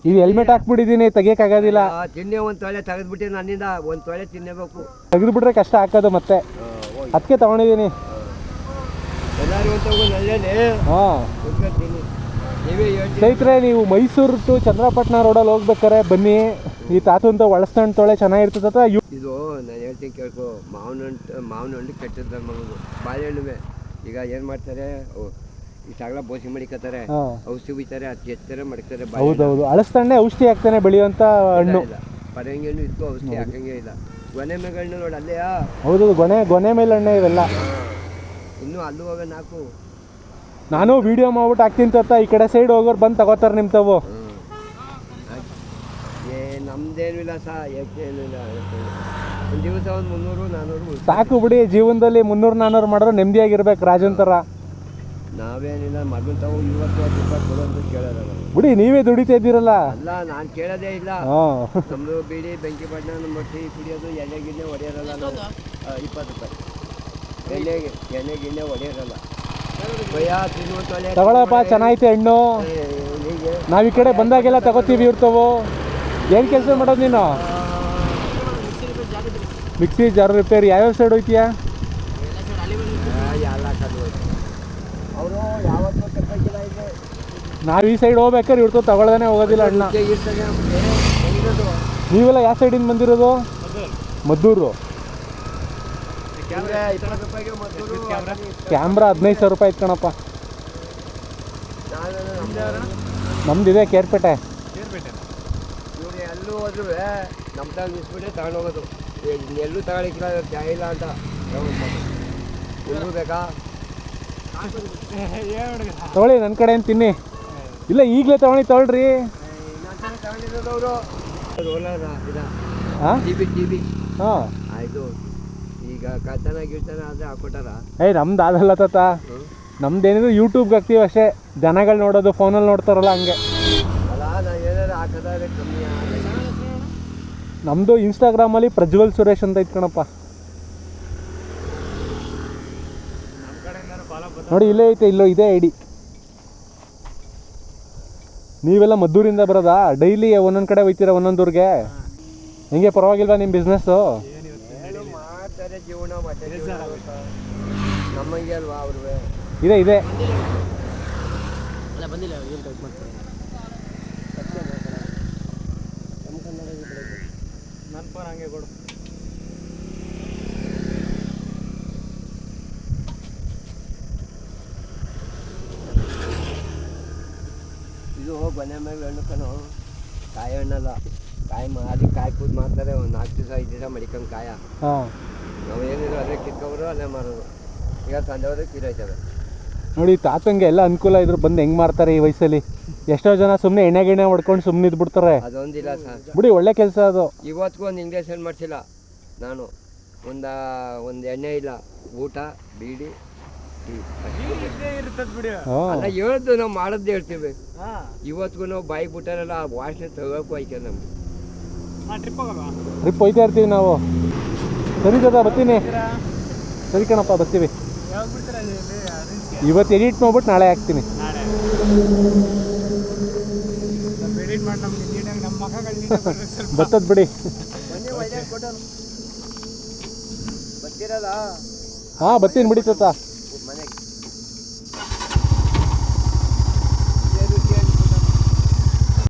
ಇದು ಹೆಲ್ಮೆಟ್ ಹಾಕ್ಬಿಟ್ಟಿದ್ದೀನಿ, ತೆಗಿಯೋಕ್ಕಾಗೋದಿಲ್ಲ. ತಿನ್ನೆ ಒಂದು ತೊಳೆ ತೆಗೆದ್ಬಿಟ್ಟು ನನ್ನಿಂದ ಒಂದು ತೊಳೆ ತಿನ್ನಬೇಕು. ತೆಗೆದುಬಿಟ್ರೆ ಕಷ್ಟ ಹಾಕೋದು ಮತ್ತೆ, ಅದಕ್ಕೆ ತೊಗೊಂಡಿದ್ದೀನಿ. ಎಲ್ಲರೂ ಅಂತ ನಲ್ಲೇನೆ. ಹಾಂ ನೀವೇ ಹೇಳ್ತೀವಿ. ಸ್ನೇಹಿತರೆ, ನೀವು ಮೈಸೂರು ಟು ಚಂದ್ರಪಟ್ಟಣ ರೋಡಲ್ಲಿ ಹೋಗ್ಬೇಕಾರೆ ಬನ್ನಿ. ಈ ತಾತುಂತ ಒಳಸ್ತಣ್ಣ ತೊಳೆ ಚೆನ್ನಾಗಿರ್ತದ. ಇದು ನಾನು ಹೇಳ್ತೀನಿ ಕೇಳ್ಕೊ. ಮಾವಿನ ಹಣ್ಣು ಕೆಟ್ಟದ ಮಗದು, ಬಾಳೆಹಣ್ಣುವೆ. ಈಗ ಏನು ಮಾಡ್ತಾರೆ, ಈ ಸಗಲ ಬೋಸಿ ಮಡಿಕತ್ತಾರೆ, ಔಷಧಿ ಬಿತ್ತಾರೆ, ಅದು ಎತ್ತಾರೆ ಮಡಿಕ್ತಾರೆ. ಹೌದೌದು, ಅಳಸ್ತಣ್ಣೆ ಔಷಧಿ ಹಾಕ್ತಾನೆ ಬೆಳೆಯುವಂಥ ಹಣ್ಣು. ಪರಂಗಿಯನ್ನು ಇತ್ತು, ಔಷಧಿ ಹಾಕಂಗೆ ಇಲ್ಲ. ಗೊನೆ ಮೇಲೆ ಹಣ್ಣು ನೋಡಿ ಅಲ್ಲೇ. ಹೌದು, ಗೊನೆ ಮೇಲೆ ಹಣ್ಣೆ ಇವೆಲ್ಲ. ಇನ್ನೂ ಅಲ್ಲೂ ಹೋಗ ನಾಲ್ಕು. ನಾನು ವಿಡಿಯೋ ಮಾಡ್ಬಿಟ್ಟು ಹಾಕ್ತೀನಿ ತಾತ. ಈ ಕಡೆ ಸೈಡ್ ಹೋಗೋರು ಬಂದು ತಗೋತಾರೆ ನಿಮ್ಮ ತಾವು. ನಮ್ದೇನಿಲ್ಲ ಏನಿಲ್ಲ. ಒಂದು ದಿವಸ ಒಂದು 300-400 ಸಾಕು ಬಿಡಿ. ಜೀವನದಲ್ಲಿ 300-400 ಮಾಡಿದ್ರೆ ನೆಮ್ಮದಿಯಾಗಿರ್ಬೇಕು ರಾಜನ್ ಥರ. ನಾವೇನಿಲ್ಲ ಮಗನ ತಾವು 20-20 ರೂಪಾಯಿ ಕೊಡು ಅಂತ ಕೇಳೋಲ್ಲ ಬಿಡಿ. ನೀವೇ ದುಡಿತಾ ಇದ್ದೀರಲ್ಲ. ಅಲ್ಲ, ನಾನು ಕೇಳೋದೇ ಇಲ್ಲ. ನಮ್ಮದು ಬೀಡಿ ಬೆಂಕಿ ಪಟ್ಟಣ, ನಮ್ಮ ಟೀ ಕುಡಿಯೋದು, ಎಣ್ಣೆ ಗಿಣ್ಣೆ ಹೊಡೆಯೋರಲ್ಲ ನಾವು. 20 ರೂಪಾಯಿ ಎಣ್ಣೆ ಗಿಣ್ಣೆ ಹೊಡೆಯೋರಲ್ಲ. ತಗೊಳಪ್ಪ, ಚೆನ್ನಾಗೈತೆ ಹಣ್ಣು. ನಾವು ಈ ಕಡೆ ಬಂದಾಗೆಲ್ಲ ತಗೋತೀವಿ ಇರ್ತಾವು. ಏನು ಕೆಲಸ ಮಾಡೋದು ನೀನು? Mixie jar repair. ಯಾವ್ಯಾವ ಸೈಡ್ ಹೋಯ್ತೀಯಾ? ನಾವು ಈ ಸೈಡ್ ಹೋಗ್ಬೇಕಾದ್ರೆ ಇವ್ರದ್ದು ತಗೊಳ್ದೇ ಹೋಗೋದಿಲ್ಲ ಅಣ್ಣ. ನೀವೆಲ್ಲ ಯಾವ ಸೈಡಿಂದ ಬಂದಿರೋದು? ಮದ್ದೂರು. ಕ್ಯಾಮ್ರಾ 15,000 ರೂಪಾಯಿ ಐತೆ ಕಣಪ್ಪ. ನಮ್ದಿದೆ ಕೇರ್ಪೇಟೆ. ಇವ್ರು ಎಲ್ಲೂ ಹೋದ್ರು ನಮ್ಮ ತಾವು ನಿಲ್ಸ್ಬಿಟ್ಟೆ ತಗೊಂಡು ಹೋಗೋದು. ಎಲ್ಲೂ ತಗೊಳಿಕ್ಕಿಲ್ಲ, ಇಲ್ಲ ಅಂತ ಎಲ್ಲೂ ಬೇಕಾ ತಗೊಳ್ಳಿ, ನನ್ನ ಕಡೆ ಏನು ತಿನ್ನಿ. ಇಲ್ಲ, ಈಗಲೇ ತಗೊಳ್ರಿ. ತಗೊಂಡಿರೋದವರು ರೋಲರ್ ಹಾಂ ಹಾಂ ಆಯಿತು. ಈಗ ಕಳ್ತನ ಗಿಳ್ತನ ಆದರೆ ಹಾಕೊಟ್ಟಾರ. ನಮ್ದು ಅದಲ್ಲ ತಾತ. ನಮ್ದೇನಿದ್ರು ಯೂಟ್ಯೂಬ್ಗೆ ಹಾಕ್ತೀವಿ ಅಷ್ಟೇ. ಜನಗಳು ನೋಡೋದು ಫೋನಲ್ಲಿ ನೋಡ್ತಾರಲ್ಲ ಹಂಗೆ. ಅಲ್ಲ, ನಾನು ಏನಾದ್ರು ಹಾಕೋದಾದ್ರೆ ಕಮ್ಮಿ. ನಮ್ಮದು ಇನ್ಸ್ಟಾಗ್ರಾಮಲ್ಲಿ ಪ್ರಜ್ವಲ್ ಸುರೇಶ್ ಅಂತ ಐತೆ ಕಣಪ್ಪ. ನೋಡಿ, ಇಲ್ಲೇ ಐತೆ. ಇದೆ ಐಡಿ. ನೀವೆಲ್ಲ ಮದ್ದೂರಿಂದ ಬರೋದಾ? ಡೈಲಿ ಒಂದೊಂದು ಕಡೆ ಹೋಗ್ತೀರಾ ಒಂದೊಂದೂರಿಗೆ? ಹೆಂಗೆ, ಪರವಾಗಿಲ್ವಾ ನಿಮ್ಮ ಬಿಸ್ನೆಸ್ಸು? ಮಾಡ್ತಾರೆ ಜೀವನ, ನಮಗೆ ಅಲ್ವಾ ಅವ್ರಿಗೆ. ಇದೆ ನನ್ನ ಫೋನ್ ಹಂಗೆ ಕೊಡು. ಇದು ಗೊನೆ ಮೇಲೆ ಹಣ್ಣು ಕಣೋ, ಕಾಯಿ ಹಣ್ಣಲ್ಲ. ಕಾಯಿ ಮಾರಿ ಕಾಯಿ ಕೂದ್ ಮಾಡ್ತಾರೆ. ಒಂದು 4 ದಿವಸ 5 ದಿವಸ ಮಡಿಕೊಂಡು ಕಾಯ. ನಾವು ಏನಿದ್ರು ಅದೇ ಕಿತ್ಕೊಬರು, ಅಲ್ಲೇ ಮಾರೋದು. ಈಗ ಸಂಜೆ ಹೋದ್ರೆ ಕಿಲೋಯ್ತವೆ. ನೋಡಿ, ತಾತಂಗೆ ಎಲ್ಲ ಅನುಕೂಲ ಇದ್ರು ಬಂದು ಹೆಂಗೆ ಮಾಡ್ತಾರೆ ಈ ವಯಸ್ಸಲ್ಲಿ. ಎಷ್ಟೋ ಜನ ಸುಮ್ಮನೆ ಎಣ್ಣೆ ಹೊಡ್ಕೊಂಡು ಸುಮ್ಮನೆ ಇದ್ಬಿಡ್ತಾರೆ. ಅದೊಂದಿಲ್ಲ ಸರ್, ಬಿಡಿ, ಒಳ್ಳೆ ಕೆಲಸ ಅದು. ಇವತ್ತಿಗೂ ಒಂದು ಇಂಜೆಕ್ಷನ್ ಮಾಡಿಸಿಲ್ಲ ನಾನು. ಒಂದು ಎಣ್ಣೆ ಇಲ್ಲ, ಊಟ ಬೀಡಿ ಅಲ್ಲ ಹೇಳ್ದು. ನಾವು ಮಾಡೋದು ಹೇಳ್ತೀವಿ. ಇವತ್ತಿಗೂ ನಾವು ಬಾಯಿಗೆ ಬಿಟ್ಟಾರಲ್ಲ, ಆ ವಾಸನೆ ತಗೋಕು ಆಯ್ಕೆ ನಮ್ಗೆ. ಟ್ರಿಪ್ ಹೋಯ್ತಾ ಇರ್ತೀವಿ ನಾವು. ಸರಿ ತಾತ, ಬರ್ತೀನಿ. ಸರಿ ಕಣಪ್ಪ, ಬರ್ತೀವಿ. ಇವತ್ತು ಎಡಿಟ್ ಮಾಡ್ಬಿಟ್ಟು ನಾಳೆ ಹಾಕ್ತೀನಿ. ಬರ್ತದ ಬಿಡಿ. ಬರ್ತೀರಲ್ಲ? ಹಾಂ, ಬರ್ತೀನಿ ಬಿಡಿ ತಾತ.